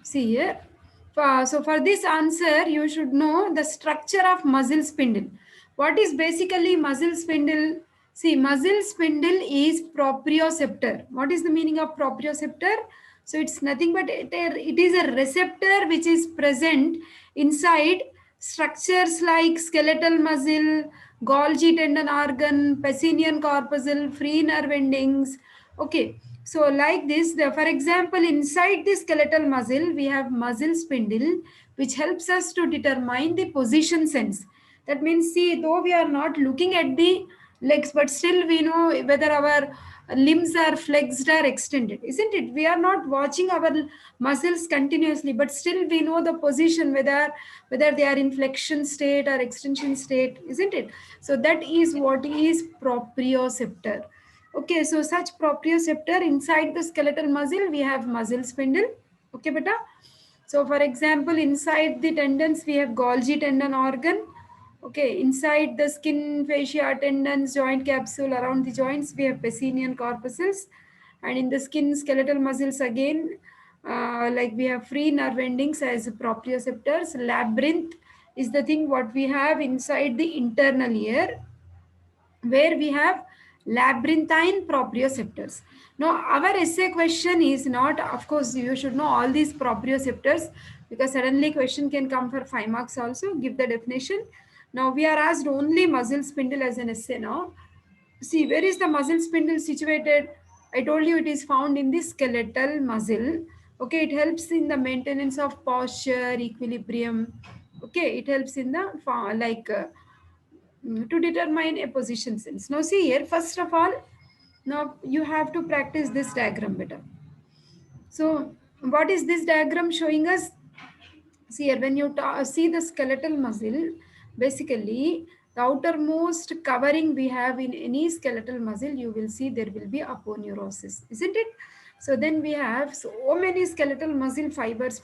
See here. So for this answer, you should know the structure of muscle spindle. What is basically muscle spindle? See, muscle spindle is proprioceptor. What is the meaning of proprioceptor? So it's nothing but it is a receptor which is present inside structures like skeletal muscle, Golgi tendon organ, Pacinian corpuscle, free nerve endings. Okay, so like this, for example, inside the skeletal muscle, we have muscle spindle, which helps us to determine the position sense. That means, see, though we are not looking at the legs, but still we know whether our limbs are flexed or extended, isn't it? We are not watching our muscles continuously, but still we know the position, whether they are in flexion state or extension state, isn't it? So that is what is proprioceptor. Okay, so such proprioceptor inside the skeletal muscle, we have muscle spindle. Okay, beta. So for example, inside the tendons, we have Golgi tendon organ. Okay, inside the skin, fascia, tendons, joint capsule, around the joints, we have Pacinian corpuscles. And in the skin, skeletal muscles again, like we have free nerve endings as proprioceptors. Labyrinth is the thing what we have inside the internal ear, where we have labyrinthine proprioceptors. Now, our essay question is not, of course, you should know all these proprioceptors, because suddenly question can come for 5 marks also. Give the definition. Now, we are asked only muscle spindle as an essay now. See, where is the muscle spindle situated? I told you it is found in the skeletal muscle. Okay, it helps in the maintenance of posture, equilibrium. Okay, it helps in the to determine a position sense. Now see here, first of all, now you have to practice this diagram better. So what is this diagram showing us? See here, when you see the skeletal muscle, basically the outermost covering we have in any skeletal muscle, you will see there will be aponeurosis, isn't it? So then we have so many skeletal muscle fibers.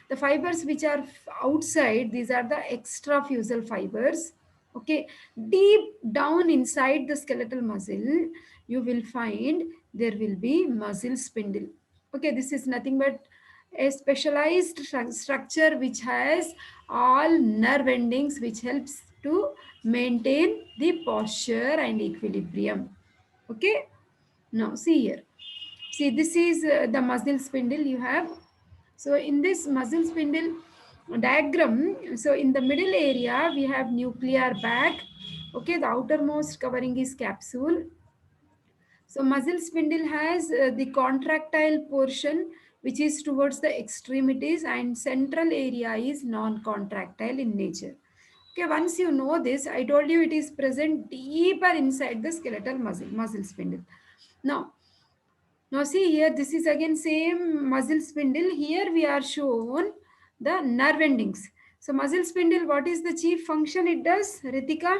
The fibers which are outside, these are the extrafusal fibers. Okay, deep down inside the skeletal muscle, you will find there will be muscle spindle. Okay, this is nothing but a specialized structure which has all nerve endings which helps to maintain the posture and equilibrium. Okay, now see here. See, this is the muscle spindle you have. So in this muscle spindle diagram, so in the middle area we have nuclear bag. Okay, the outermost covering is capsule. So muscle spindle has the contractile portion which is towards the extremities, and central area is non-contractile in nature. Okay, once you know this, I told you it is present deeper inside the skeletal muscle spindle. Now, now see here, this is again same muscle spindle. Here we are shown the nerve endings. So muscle spindle, what is the chief function it does, Ritika?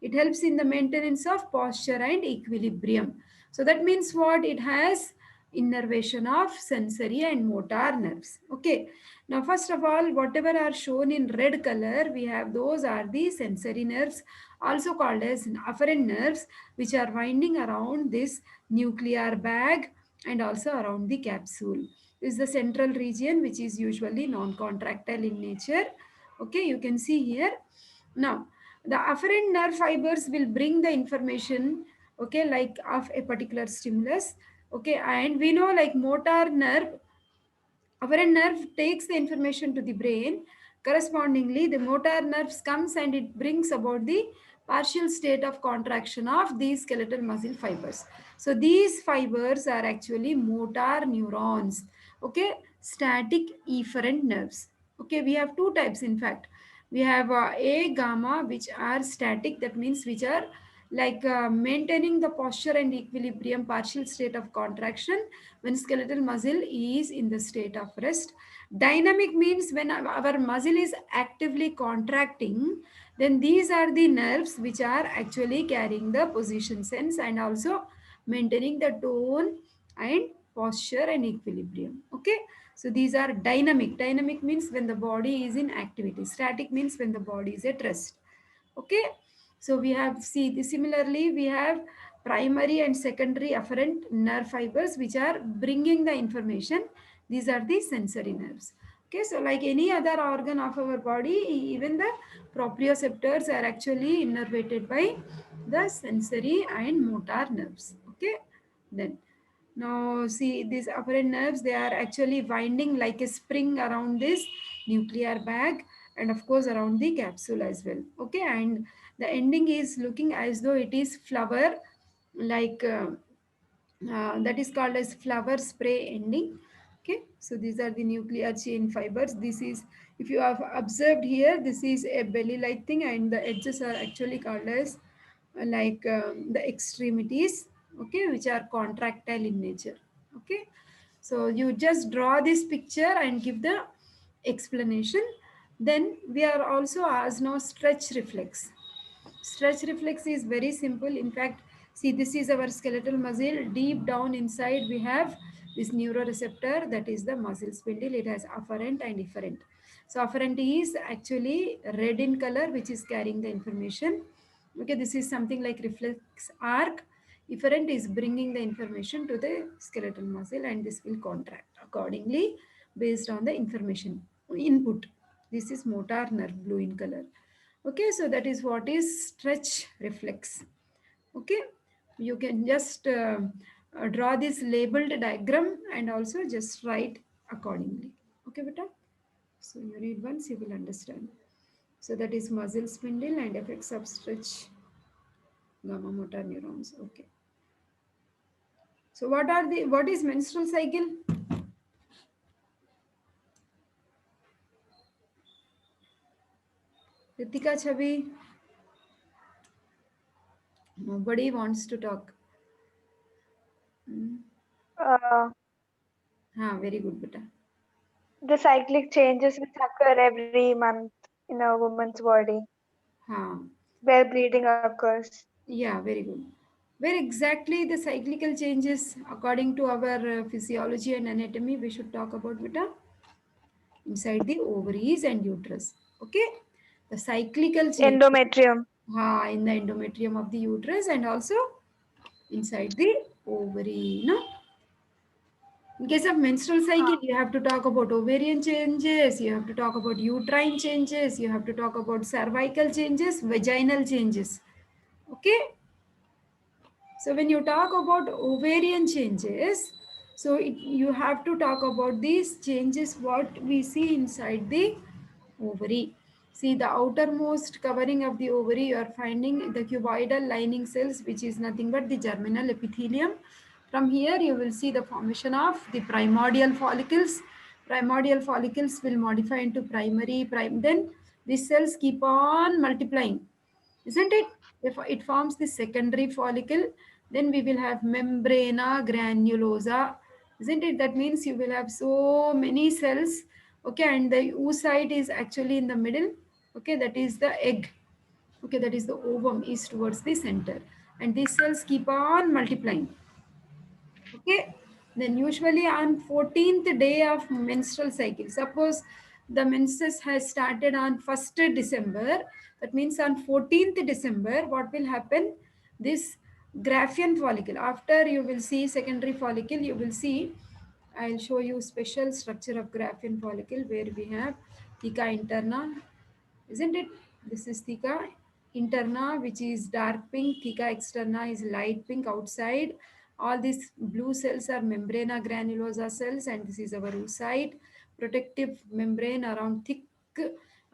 It helps in the maintenance of posture and equilibrium. So that means what? It has innervation of sensory and motor nerves. Okay. Now, first of all, whatever are shown in red color, we have those are the sensory nerves, also called as afferent nerves, which are winding around this nuclear bag and also around the capsule. This is the central region, which is usually non-contractile in nature. Okay, you can see here. Now, the afferent nerve fibers will bring the information, okay, like of a particular stimulus. Okay, and we know like motor nerve, afferent nerve takes the information to the brain. Correspondingly, the motor nerves comes and it brings about the partial state of contraction of these skeletal muscle fibers. So these fibers are actually motor neurons. Okay, static efferent nerves. Okay, we have two types in fact. We have A gamma, which are static, that means which are like maintaining the posture and equilibrium, partial state of contraction when skeletal muscle is in the state of rest. Dynamic means when our muscle is actively contracting, then these are the nerves which are actually carrying the position sense and also maintaining the tone and posture and equilibrium. Okay, so these are dynamic. Dynamic means when the body is in activity. Static means when the body is at rest. Okay, so we have, see, similarly we have primary and secondary afferent nerve fibers which are bringing the information. These are the sensory nerves. Okay, so like any other organ of our body, even the proprioceptors are actually innervated by the sensory and motor nerves. Okay, then now see these afferent nerves, they are actually winding like a spring around this nuclear bag and of course around the capsule as well. Okay, and the ending is looking as though it is flower, like that is called as flower spray ending. Okay, so these are the nuclear chain fibers. This is, if you have observed here, this is a belly like thing and the edges are actually called as the extremities, okay, which are contractile in nature. Okay, so you just draw this picture and give the explanation. Then we are also asked now stretch reflex. Stretch reflex is very simple. In fact, see, this is our skeletal muscle. Deep down inside, we have this neuroreceptor, that is the muscle spindle. It has afferent and efferent. So, afferent is actually red in color, which is carrying the information. Okay, this is something like reflex arc. Efferent is bringing the information to the skeletal muscle, and this will contract accordingly based on the information input. This is motor nerve, blue in color. Okay, so that is what is stretch reflex. Okay, you can just draw this labeled diagram and also just write accordingly. Okay, beta. So you read once, you will understand. So that is muscle spindle and effects of stretch gamma motor neurons. Okay. So what is menstrual cycle? Ritika Chavi, nobody wants to talk. Hmm. Uh, Very good, beta. the cyclic changes which occur every month in a woman's body Ha. where bleeding occurs. Yeah, very good. Where exactly the cyclical changes according to our physiology and anatomy we should talk about, beta? Inside the ovaries and uterus. Okay? The cyclical change, Endometrium. in the endometrium of the uterus and also inside the ovary. No? In case of menstrual cycle, Huh. you have to talk about ovarian changes, you have to talk about uterine changes, you have to talk about cervical changes, vaginal changes. Okay? So when you talk about ovarian changes, so you have to talk about these changes what we see inside the ovary. See the outermost covering of the ovary, you are finding the cuboidal lining cells, which is nothing but the germinal epithelium. From here you will see the formation of the primordial follicles. Primordial follicles will modify into primary, then these cells keep on multiplying, isn't it? If it forms the secondary follicle, then we will have membrana granulosa, isn't it? That means you will have so many cells. Okay, and the oocyte is actually in the middle. Okay, that is the egg. Okay, that is the ovum is towards the center, and these cells keep on multiplying. Okay, then usually on 14th day of menstrual cycle, suppose the menses has started on 1st December, that means on 14th December what will happen, this Graafian follicle, after you will see secondary follicle, you will see, I'll show you special structure of Graafian follicle where we have theca interna, isn't it? This is theca interna, which is dark pink. Theca externa is light pink outside. All these blue cells are membrana granulosa cells, and this is our oocyte. Protective membrane around thick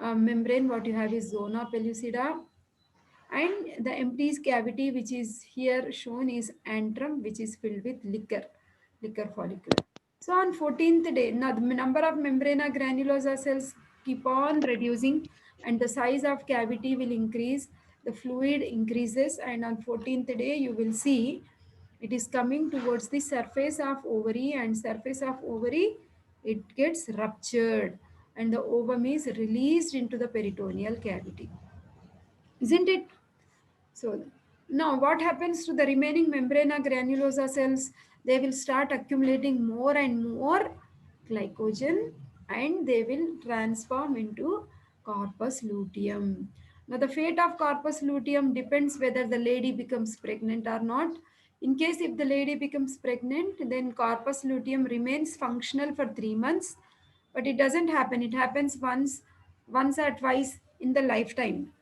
membrane. What you have is zona pellucida, and the empty cavity which is here shown is antrum, which is filled with liquor follicle. So on 14th day, now the number of membrana granulosa cells keep on reducing and the size of cavity will increase, the fluid increases, and on 14th day you will see it is coming towards the surface of ovary, and surface of ovary it gets ruptured and the ovum is released into the peritoneal cavity, isn't it? So now what happens to the remaining membrana granulosa cells? They will start accumulating more and more glycogen and they will transform into corpus luteum. Now, the fate of corpus luteum depends whether the lady becomes pregnant or not. In case if the lady becomes pregnant, then corpus luteum remains functional for 3 months, but it doesn't happen. It happens once or twice in the lifetime,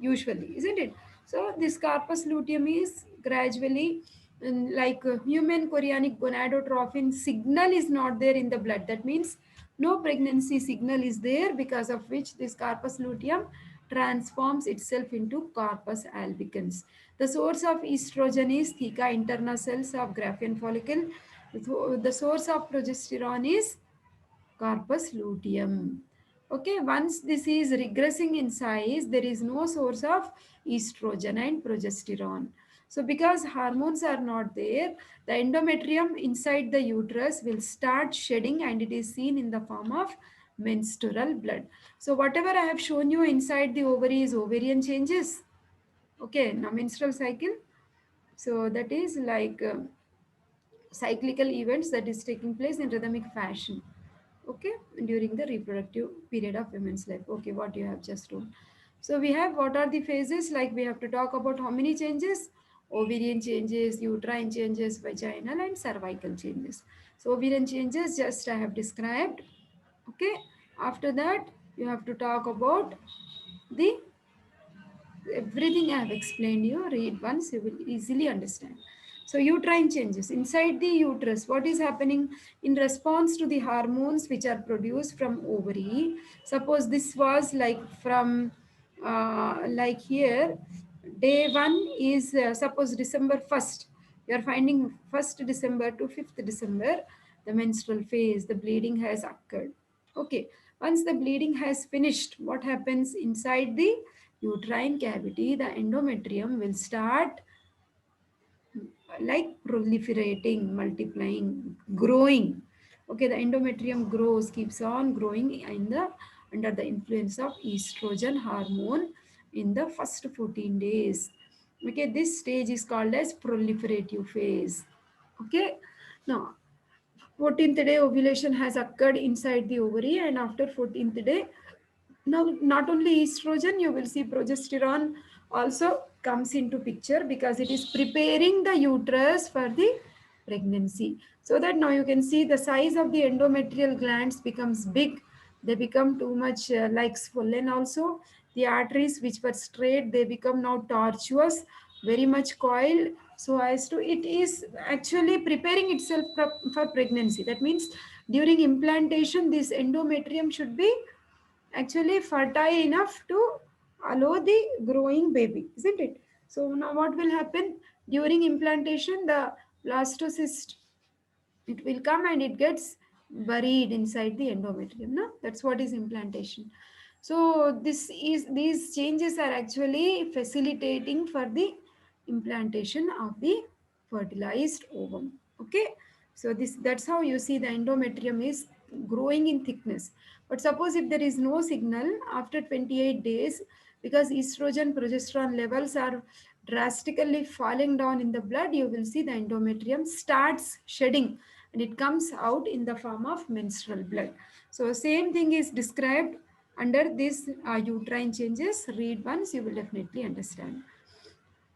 usually, isn't it? So this corpus luteum is gradually like human chorionic gonadotrophin signal is not there in the blood. That means no pregnancy signal is there, because of which this corpus luteum transforms itself into corpus albicans. The source of estrogen is theca interna cells of Graafian follicle. The source of progesterone is corpus luteum. Okay, once this is regressing in size, there is no source of estrogen and progesterone. So, because hormones are not there, the endometrium inside the uterus will start shedding, and it is seen in the form of menstrual blood. So, whatever I have shown you inside the ovary is ovarian changes. Okay, now menstrual cycle. So, that is like cyclical events that is taking place in rhythmic fashion, okay, during the reproductive period of women's life. Okay, what you have just told. So we have, what are the phases, like we have to talk about how many changes: ovarian changes, uterine changes, vaginal and cervical changes. So ovarian changes just I have described. Okay, after that you have to talk about the everything I have explained you. Read once, you will easily understand. So uterine changes inside the uterus. What is happening in response to the hormones which are produced from ovary? Suppose this was like from like here, day one is suppose December 1st. You are finding 1st December to 5th December, the menstrual phase, the bleeding has occurred. Okay, once the bleeding has finished, what happens inside the uterine cavity? The endometrium will start like proliferating, multiplying, growing. Okay, the endometrium grows, keeps on growing in the under the influence of estrogen hormone in the first 14 days. Okay, this stage is called as proliferative phase. Okay, now 14th day ovulation has occurred inside the ovary, and after 14th day, now not only estrogen, you will see progesterone also comes into picture, because it is preparing the uterus for the pregnancy. So that now you can see the size of the endometrial glands becomes big, they become too much like swollen also. The arteries which were straight, they become now tortuous, very much coiled, so as to it is actually preparing itself for pregnancy. That means during implantation this endometrium should be actually fertile enough to allow the growing baby, isn't it? So now what will happen during implantation? The blastocyst, it will come and it gets buried inside the endometrium. No, that's what is implantation. So these changes are actually facilitating for the implantation of the fertilized ovum. Okay, so this, that's how you see the endometrium is growing in thickness. But suppose if there is no signal after 28 days, because estrogen progesterone levels are drastically falling down in the blood, you will see the endometrium starts shedding, and it comes out in the form of menstrual blood. So same thing is described under this uterine changes. Read once, you will definitely understand.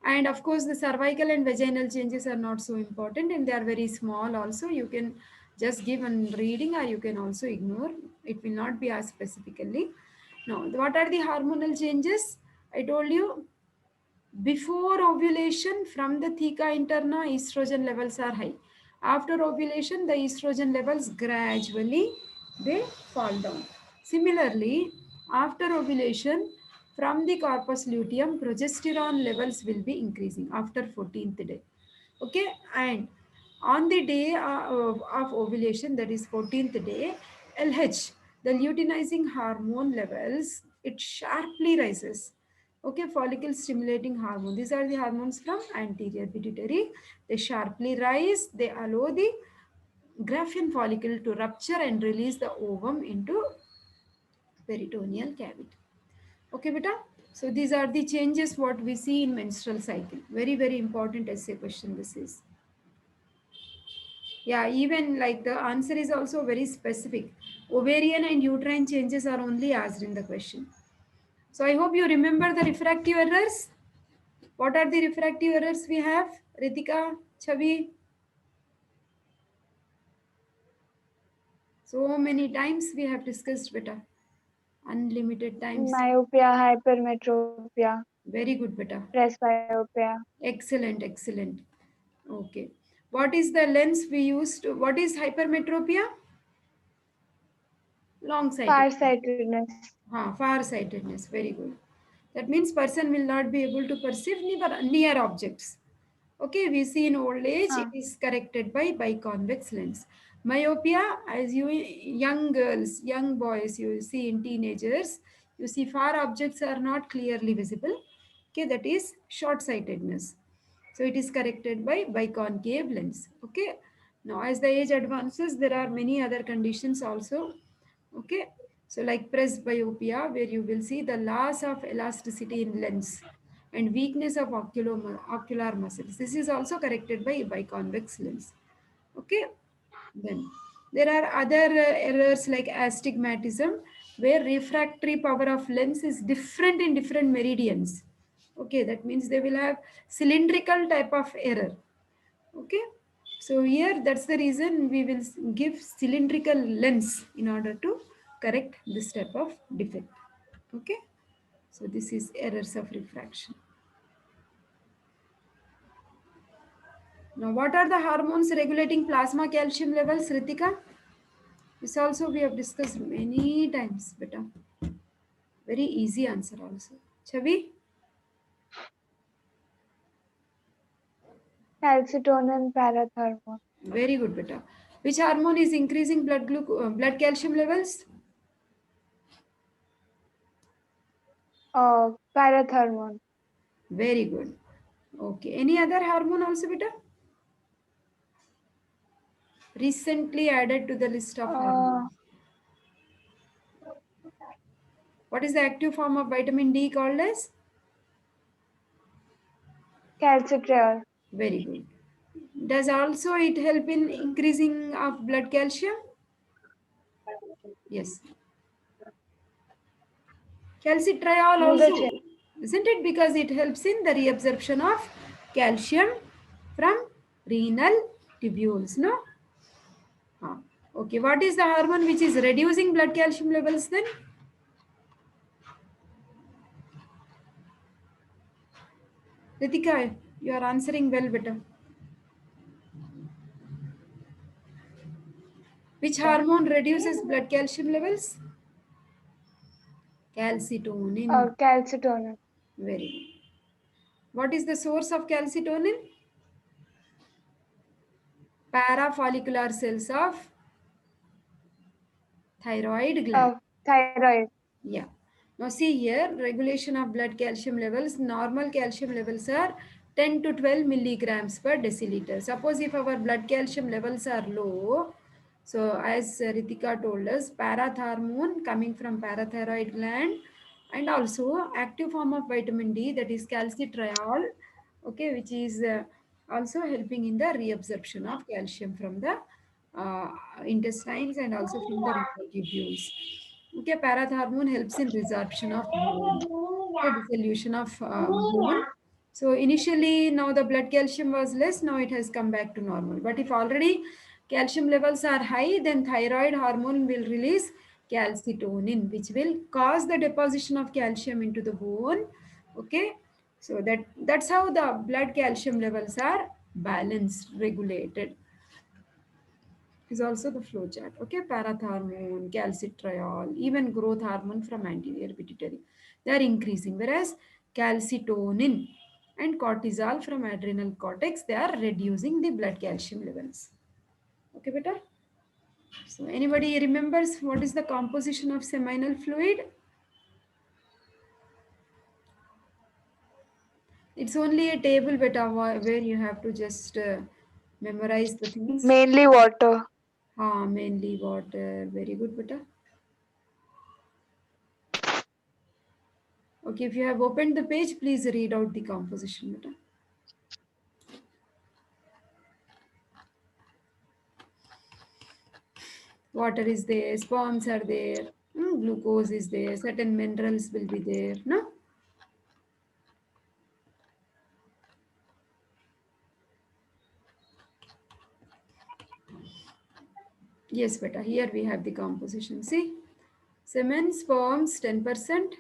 And of course the cervical and vaginal changes are not so important, and they are very small also. You can just give on reading, or you can also ignore, it will not be asked specifically. Now what are the hormonal changes? I told you, before ovulation, from the theca interna, estrogen levels are high. After ovulation, the estrogen levels gradually they fall down. Similarly, after ovulation, from the corpus luteum, progesterone levels will be increasing after 14th day. Okay, and on the day of ovulation, that is 14th day, LH, the luteinizing hormone levels, it sharply rises. Okay, follicle stimulating hormone, these are the hormones from anterior pituitary. They sharply rise, they allow the Graafian follicle to rupture and release the ovum into peritoneal cavity. Okay, beta. So these are the changes what we see in menstrual cycle. Very, very important essay question this is. Yeah, even like the answer is also very specific. Ovarian and uterine changes are only asked in the question. So I hope you remember the refractive errors. What are the refractive errors we have? Ritika, Chavi. So many times we have discussed beta. Unlimited times. Myopia, hypermetropia, Very good beta. presbyopia. Excellent, excellent. Okay. What is the lens we used? What is hypermetropia? Long sighted. Farsightedness. Far sightedness. Very good. That means person will not be able to perceive near objects. Okay, we see in old age it is corrected by biconvex lens. Myopia, as you young girls, young boys, you see in teenagers, you see far objects are not clearly visible. Okay, that is short sightedness. So it is corrected by biconcave lens. Okay, now as the age advances, there are many other conditions also. Okay, so like presbyopia, where you will see the loss of elasticity in lens and weakness of ocular muscles. This is also corrected by biconvex lens. Okay, then there are other errors like astigmatism, where refractory power of lens is different in different meridians. Okay, that means they will have cylindrical type of error. Okay, so here that's the reason we will give cylindrical lens in order to correct this type of defect. Okay, so this is errors of refraction. Now, what are the hormones regulating plasma calcium levels, Ritika? This also we have discussed many times, beta. Very easy answer also. Chavi? Calcitonin, parathermone. Very good, beta. Which hormone is increasing blood calcium levels? Parathermone. Very good. Okay. Any other hormone also, beta? Recently added to the list of Uh, hormones. What is the active form of vitamin D called as? calcitriol. Very good. Does also it help in increasing of blood calcium? Yes. Calcitriol Glutathione. also, isn't it? Because it helps in the reabsorption of calcium from renal tubules, no? Okay, what is the hormone which is reducing blood calcium levels then? Ritika, you are answering well, better. Which hormone reduces blood calcium levels? Calcitonin. Calcitonin. Very good. What is the source of calcitonin? Parafollicular cells of thyroid gland. Thyroid. Yeah. Now see here, regulation of blood calcium levels. Normal calcium levels are 10 to 12 milligrams per deciliter. Suppose if our blood calcium levels are low, so as Ritika told us, parathormone coming from parathyroid gland and also active form of vitamin D, that is calcitriol, okay, which is also helping in the reabsorption of calcium from the uh, intestines and also from the renal tubules. Okay, parathormone helps in resorption of bone, okay, dissolution of bone. So initially, now the blood calcium was less, now it has come back to normal. But if already calcium levels are high, then thyroid hormone will release calcitonin, which will cause the deposition of calcium into the bone. Okay, so that's how the blood calcium levels are balanced, regulated is also the flow chart. Okay, parathormone, calcitriol, even growth hormone from anterior pituitary, they are increasing, whereas calcitonin and cortisol from adrenal cortex, they are reducing the blood calcium levels. Okay, beta. So anybody remembers what is the composition of seminal fluid? It's only a table, beta, where you have to just memorize the things. Mainly water. Mainly water. Very good, beta. Okay, if you have opened the page, please read out the composition. Beta. Water is there, sperms are there. Glucose is there, certain minerals will be there, no? Yes, beta, here we have the composition. See, semen sperms 10%,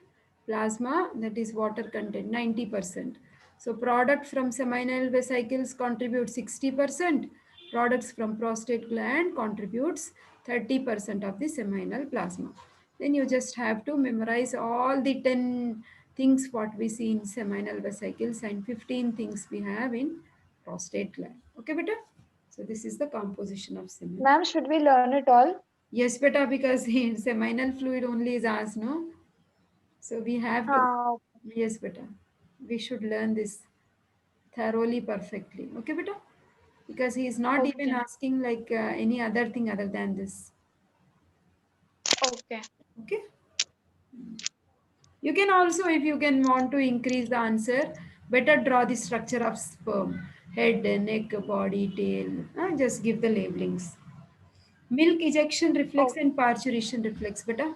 plasma, that is water content, 90%. So product from seminal vesicles contribute 60%, products from prostate gland contributes 30% of the seminal plasma. Then you just have to memorize all the 10 things what we see in seminal vesicles and 15 things we have in prostate gland. Okay, beta? So this is the composition of semen. Ma'am, should we learn it all? Yes, beta, because in seminal fluid only is asked, no? So we have to, Ah, yes, beta. We should learn this thoroughly, perfectly. Okay, beta? Because he is not even okay. asking like any other thing other than this. Okay. Okay? You can also, if you can want to increase the answer, better draw the structure of sperm. Head, neck, body, tail. Just give the labelings. Milk ejection reflex Oh, and parturition reflex, beta.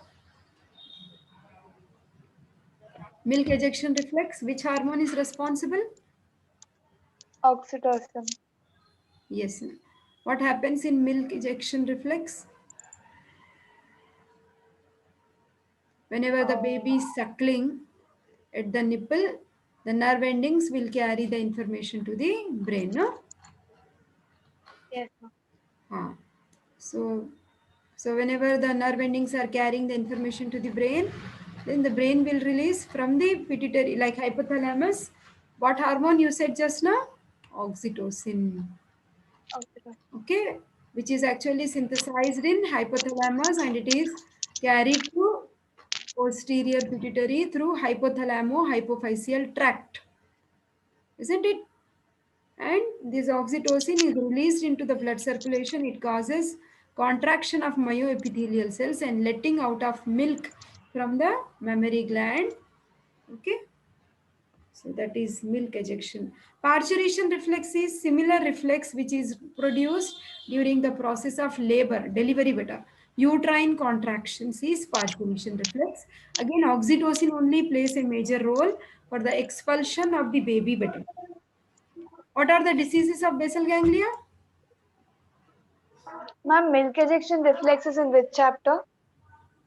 Milk ejection reflex, which hormone is responsible? oxytocin. Yes. What happens in milk ejection reflex? Whenever the baby is suckling at the nipple, the nerve endings will carry the information to the brain. No? Yes, ma'am. Ah. So, so whenever the nerve endings are carrying the information to the brain, then the brain will release from the pituitary, like hypothalamus. What hormone you said just now? Oxytocin. Oxytocin. Okay, which is actually synthesized in hypothalamus and it is carried to posterior pituitary through hypothalamo-hypophyseal tract, isn't it? And this oxytocin is released into the blood circulation. It causes contraction of myoepithelial cells and letting out of milk from the mammary gland. Okay. So that is milk ejection. Parturition reflex is similar reflex which is produced during the process of labor, delivery better. Uterine contractions is parturition reflex. Again, oxytocin only plays a major role for the expulsion of the baby better. What are the diseases of basal ganglia? Ma'am, milk ejection reflexes in which chapter?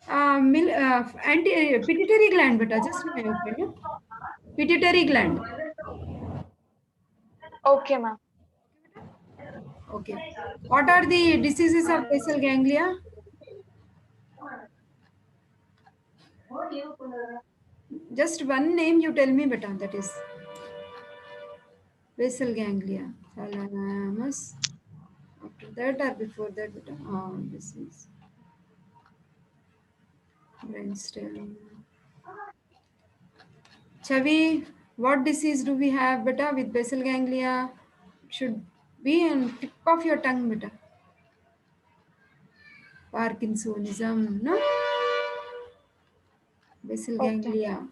Pituitary gland beta, just now I opened. No? Pituitary gland. Okay, ma'am. Okay. What are the diseases of basal ganglia? Just one name you tell me, beta. That is basal ganglia. Thalamus. After that or before that, beta? Oh, this is brainstem. Chavi, what disease do we have, beta, with basal ganglia? Should be on tip of your tongue, beta. Parkinsonism, no? Basal Okay. ganglia.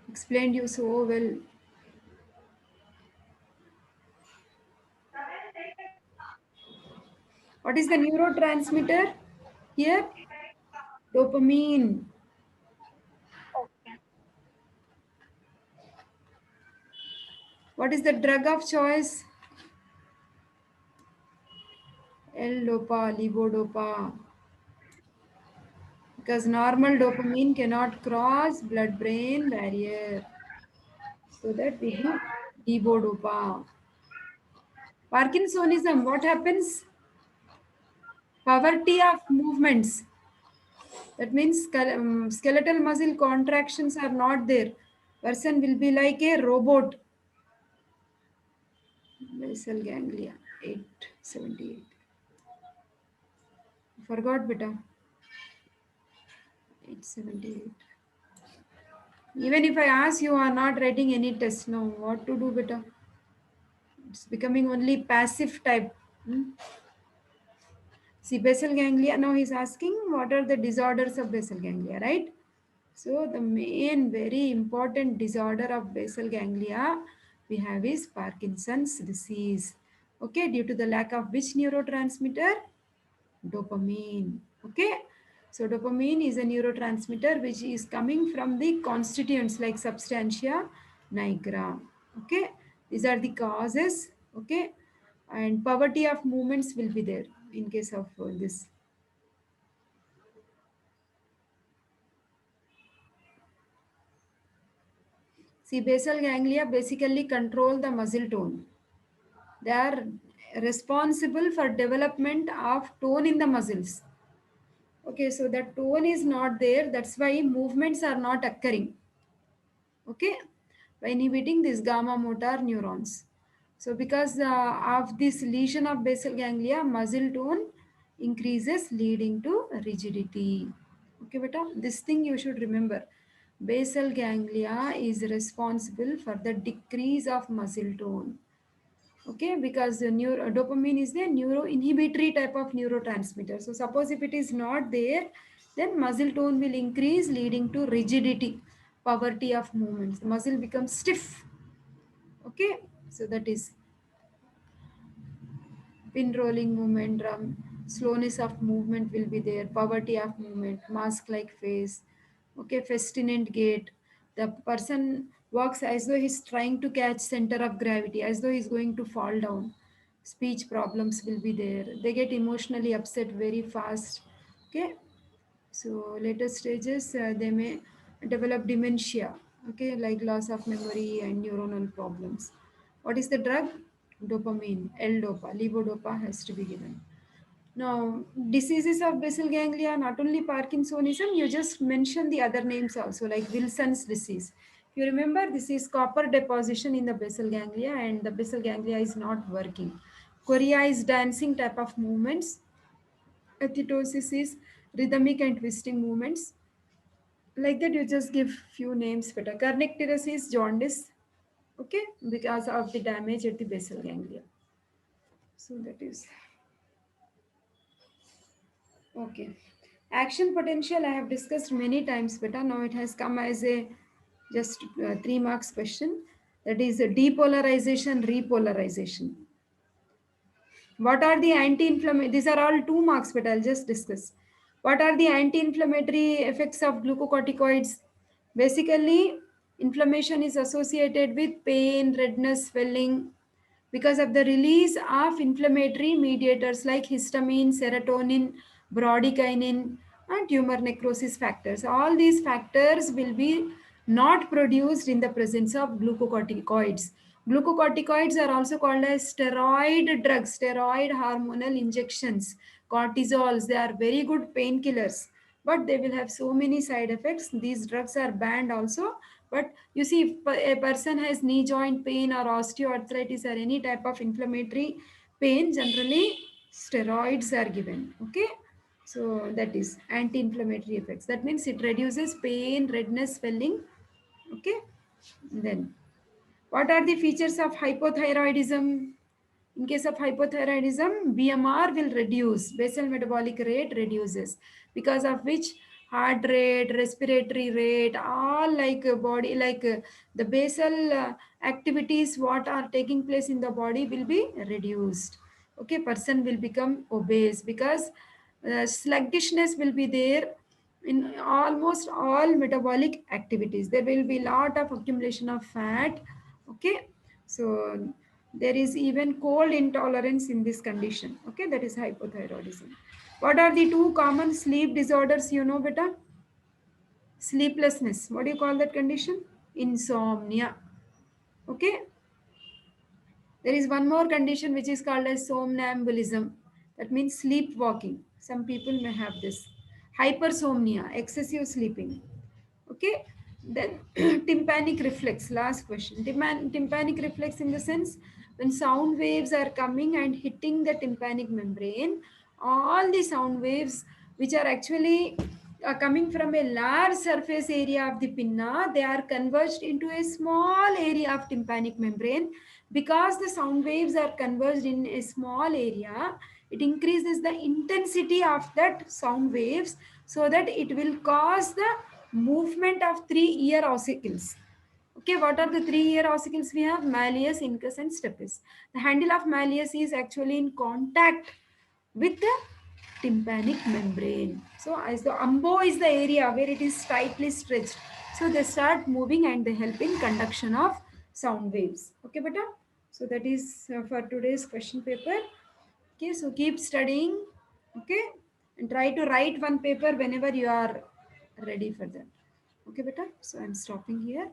Explained you so well. What is the neurotransmitter here? Dopamine. Okay. What is the drug of choice? L-dopa, levodopa. Because normal dopamine cannot cross blood-brain barrier. So that we give levodopa. Parkinsonism, what happens? Poverty of movements. That means skeletal muscle contractions are not there. Person will be like a robot. Basal ganglia, 878. Forgot beta. 878. Even if I ask you are not writing any test now, what to do beta? It's becoming only passive type. Hmm? See, basal ganglia, now he's asking what are the disorders of basal ganglia, right? So the main very important disorder of basal ganglia we have is Parkinson's disease. Okay, due to the lack of which neurotransmitter? Dopamine. Okay. So dopamine is a neurotransmitter which is coming from the constituents like substantia nigra. Okay. These are the causes. Okay. And poverty of movements will be there in case of this. See, basal ganglia basically control the muscle tone. They are responsible for development of tone in the muscles. Okay, so that tone is not there. That's why movements are not occurring. Okay, by inhibiting these gamma motor neurons. So because of this lesion of basal ganglia, muscle tone increases leading to rigidity. Okay, beta, this thing you should remember. Basal ganglia is responsible for the decrease of muscle tone. Okay, because the dopamine is the neuroinhibitory type of neurotransmitter. So suppose if it is not there, then muscle tone will increase leading to rigidity, poverty of movements. The muscle becomes stiff. Okay, so that is pin rolling movement, slowness of movement will be there, poverty of movement, mask like face, okay, festinant gait. The person walks as though he's trying to catch center of gravity, as though he's going to fall down. Speech problems will be there. They get emotionally upset very fast. Okay, so later stages they may develop dementia, okay, like loss of memory and neuronal problems. What is the drug? Dopamine, L-dopa, levodopa has to be given. Now, diseases of basal ganglia, not only Parkinsonism, you just mention the other names also, like Wilson's disease. If you remember, this is copper deposition in the basal ganglia, and the basal ganglia is not working. Chorea is dancing type of movements. Ethitosis is rhythmic and twisting movements. Like that, you just give few names better. Kernicterus is jaundice, okay, because of the damage at the basal ganglia. So that is okay. Action potential I have discussed many times, but now it has come as a just 3 marks question. That is a depolarization, repolarization. What are the anti-inflammatory? These are all 2 marks, but I'll just discuss. What are the anti-inflammatory effects of glucocorticoids? Basically, inflammation is associated with pain, redness, swelling, because of the release of inflammatory mediators like histamine, serotonin, bradykinin, and tumor necrosis factors. All these factors will be not produced in the presence of glucocorticoids. Glucocorticoids are also called as steroid drugs, steroid hormonal injections, cortisols. They are very good painkillers, but they will have so many side effects. These drugs are banned also. But you see, if a person has knee joint pain or osteoarthritis or any type of inflammatory pain, generally steroids are given. Okay, so that is anti-inflammatory effects. That means it reduces pain, redness, swelling. Okay, then what are the features of hypothyroidism? In case of hypothyroidism, BMR will reduce, basal metabolic rate reduces, because of which heart rate, respiratory rate, all like body, like the basal activities what are taking place in the body will be reduced. Okay, person will become obese because sluggishness will be there in almost all metabolic activities. There will be lot of accumulation of fat. Okay, so there is even cold intolerance in this condition. Okay, that is hypothyroidism. What are the 2 common sleep disorders, you know, beta? Sleeplessness. What do you call that condition? Insomnia. Okay, there is one more condition which is called as somnambulism. That means sleepwalking. Some people may have this. Hypersomnia, excessive sleeping. Okay, then tympanic reflex. Last question. Tympanic reflex in the sense when sound waves are coming and hitting the tympanic membrane, all the sound waves which are actually coming from a large surface area of the pinna, they are converged into a small area of tympanic membrane. Because the sound waves are converged in a small area, it increases the intensity of that sound waves, so that it will cause the movement of 3 ear ossicles. Okay, what are the 3 ear ossicles we have? Malleus, incus, and stapes. The handle of malleus is actually in contact with the tympanic membrane. So as the umbo is the area where it is tightly stretched. So they start moving and they help in conduction of sound waves. Okay, beta? So that is for today's question paper. Okay, so keep studying. Okay, and try to write one paper whenever you are ready for that. Okay, beta? So I'm stopping here.